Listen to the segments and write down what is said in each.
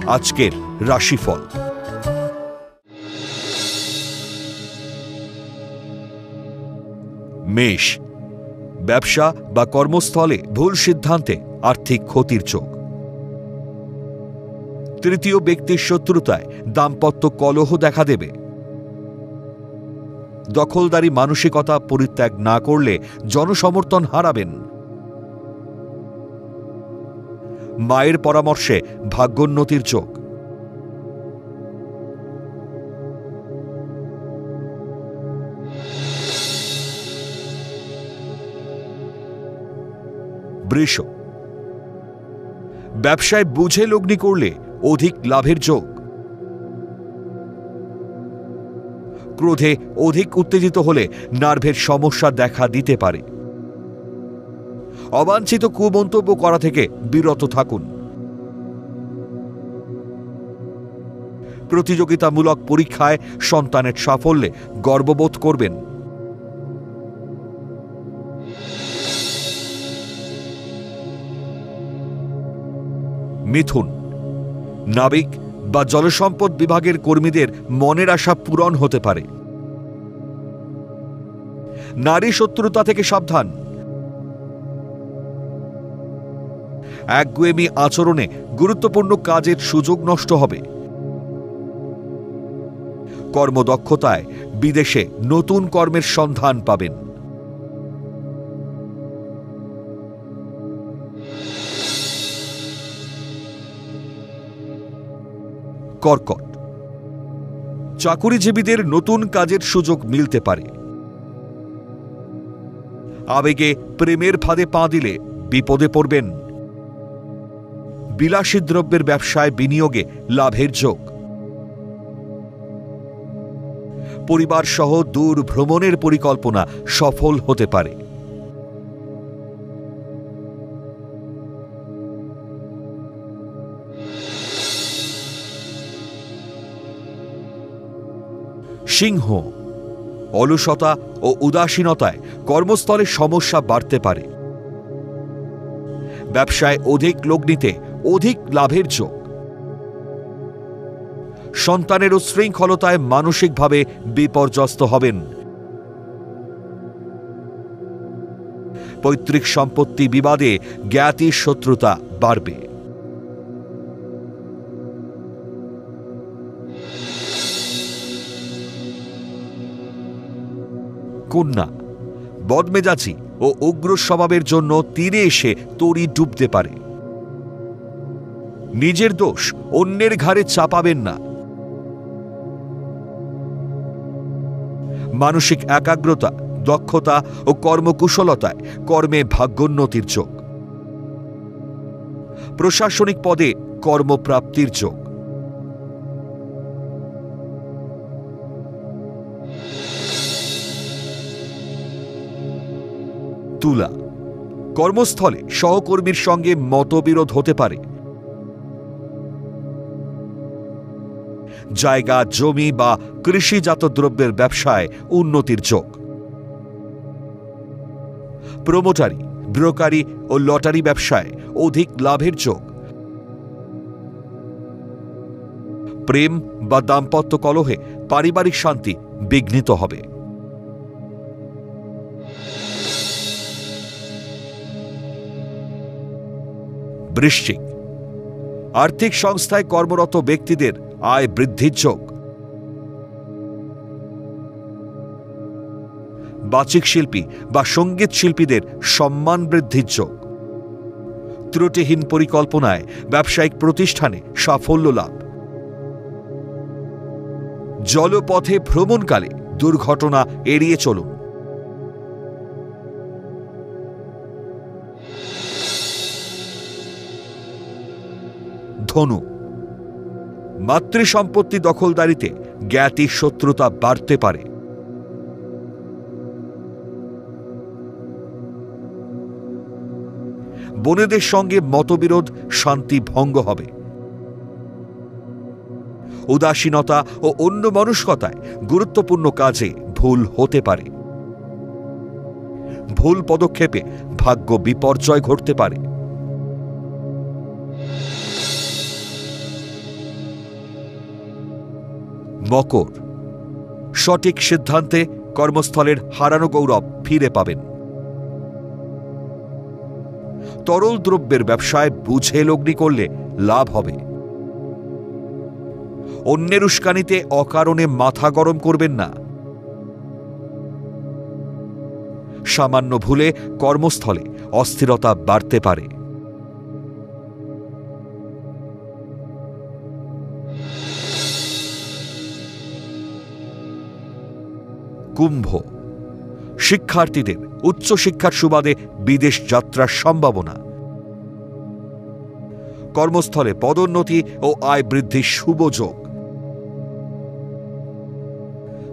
আজকের রাশিফল। মেষ, ব্যবসা বা কর্মস্থলে ভুল সিদ্ধান্তে আর্থিক ক্ষতির চোখ। তৃতীয় ব্যক্তির শত্রুতায় দাম্পত্য কলহ দেখা দেবে। দখলদারি মানসিকতা পরিত্যাগ না করলে জনসমর্থন হারাবেন। মায়ের পরামর্শে ভাগ্যোন্নতির চোখ। বৃষ, ব্যবসায় বুঝে লগ্নি করলে অধিক লাভের যোগ। ক্রোধে অধিক উত্তেজিত হলে নার্ভের সমস্যা দেখা দিতে পারে। অবাঞ্ছিত কুমন্তব্য করা থেকে বিরত থাকুন। প্রতিযোগিতামূলক পরীক্ষায় সন্তানের সাফল্যে গর্ববোধ করবেন। মিথুন, নাবিক বা জলসম্পদ বিভাগের কর্মীদের মনের আশা পূরণ হতে পারে। নারী শত্রুতা থেকে সাবধান। একগুঁয়েমি আচরণে গুরুত্বপূর্ণ কাজের সুযোগ নষ্ট হবে। কর্মদক্ষতায় বিদেশে নতুন কর্মের সন্ধান পাবেন। কর্কট, চাকুরিজীবীদের নতুন কাজের সুযোগ মিলতে পারে। আবেগে প্রেমের ফাঁদে পা দিলে বিপদে পড়বেন। বিলাসী দ্রব্যের ব্যবসায় বিনিয়োগে লাভের যোগ। পরিবার সহ দূর ভ্রমণের পরিকল্পনা সফল হতে পারে। সিংহ, অলসতা ও উদাসীনতায় কর্মস্থলে সমস্যা বাড়তে পারে। ব্যবসায় অধিক লগ্নিতে অধিক লাভের যোগ। সন্তানের উচ্ছৃঙ্খলতায় মানসিকভাবে বিপর্যস্ত হবেন। পৈতৃক সম্পত্তি বিবাদে জ্ঞাতি শত্রুতা বাড়বে। কন্যা, বদমেজাজি ও উগ্র স্বভাবের জন্য তীরে এসে তরি ডুবতে পারে। নিজের দোষ অন্যের ঘাড়ে চাপাবেন না। মানসিক একাগ্রতা, দক্ষতা ও কর্মকুশলতায় কর্মে ভাগ্যোন্নতির যোগ। প্রশাসনিক পদে কর্মপ্রাপ্তির যোগ। তুলা, কর্মস্থলে সহকর্মীর সঙ্গে মতবিরোধ হতে পারে। জায়গা, জমি বা কৃষিজাত দ্রব্যের ব্যবসায় উন্নতির যোগ। প্রমোটারি, ব্রোকারি ও লটারি ব্যবসায় অধিক লাভের যোগ। প্রেম বা দাম্পত্য কলহে পারিবারিক শান্তি বিঘ্নিত হবে। বৃশ্চিক, আর্থিক সংস্থায় কর্মরত ব্যক্তিদের আয় বৃদ্ধির যোগ। বাচিক শিল্পী বা সঙ্গীত শিল্পীদের সম্মান বৃদ্ধির যোগ। ত্রুটিহীন পরিকল্পনায় ব্যবসায়িক প্রতিষ্ঠানে সাফল্য লাভ। জলপথে ভ্রমণকালে দুর্ঘটনা এড়িয়ে চলুন। ধনু, মাতৃসম্পত্তি দখলদারিতে জ্ঞাতি শত্রুতা বাড়তে পারে। বোনেদের সঙ্গে মতবিরোধ শান্তি ভঙ্গ হবে। উদাসীনতা ও অন্যমনস্কতায় গুরুত্বপূর্ণ কাজে ভুল হতে পারে। ভুল পদক্ষেপে ভাগ্য বিপর্যয় ঘটতে পারে। মকর, সঠিক সিদ্ধান্তে কর্মস্থলের হারানো গৌরব ফিরে পাবেন। তরল দ্রব্যের ব্যবসায় বুঝে লগ্নি করলে লাভ হবে। অন্যের উস্কানিতে অকারণে মাথা গরম করবেন না। সামান্য ভুলে কর্মস্থলে অস্থিরতা বাড়তে পারে। কুম্ভ, শিক্ষার্থীদের উচ্চশিক্ষার সুবাদে বিদেশ যাত্রার সম্ভাবনা। কর্মস্থলে পদোন্নতি ও আয় বৃদ্ধির শুভ যোগ।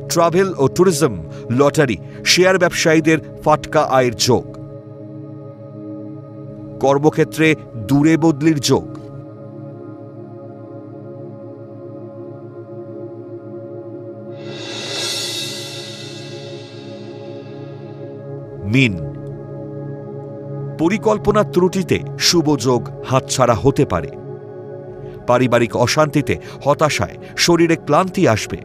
ট্রাভেল ও ট্যুরিজম, লটারি, শেয়ার ব্যবসায়ীদের ফাটকা আয়ের যোগ। কর্মক্ষেত্রে দূরে বদলির যোগ। মীন, পরিকল্পনা ত্রুটিতে শুভ যোগ হাতছাড়া হতে পারে। পারিবারিক অশান্তিতে হতাশায় শরীরে ক্লান্তি আসবে।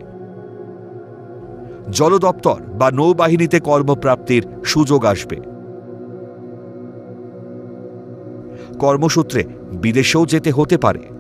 জল দপ্তর বা নৌবাহিনীতে কর্মপ্রাপ্তির সুযোগ আসবে। কর্মসূত্রে বিদেশেও যেতে হতে পারে।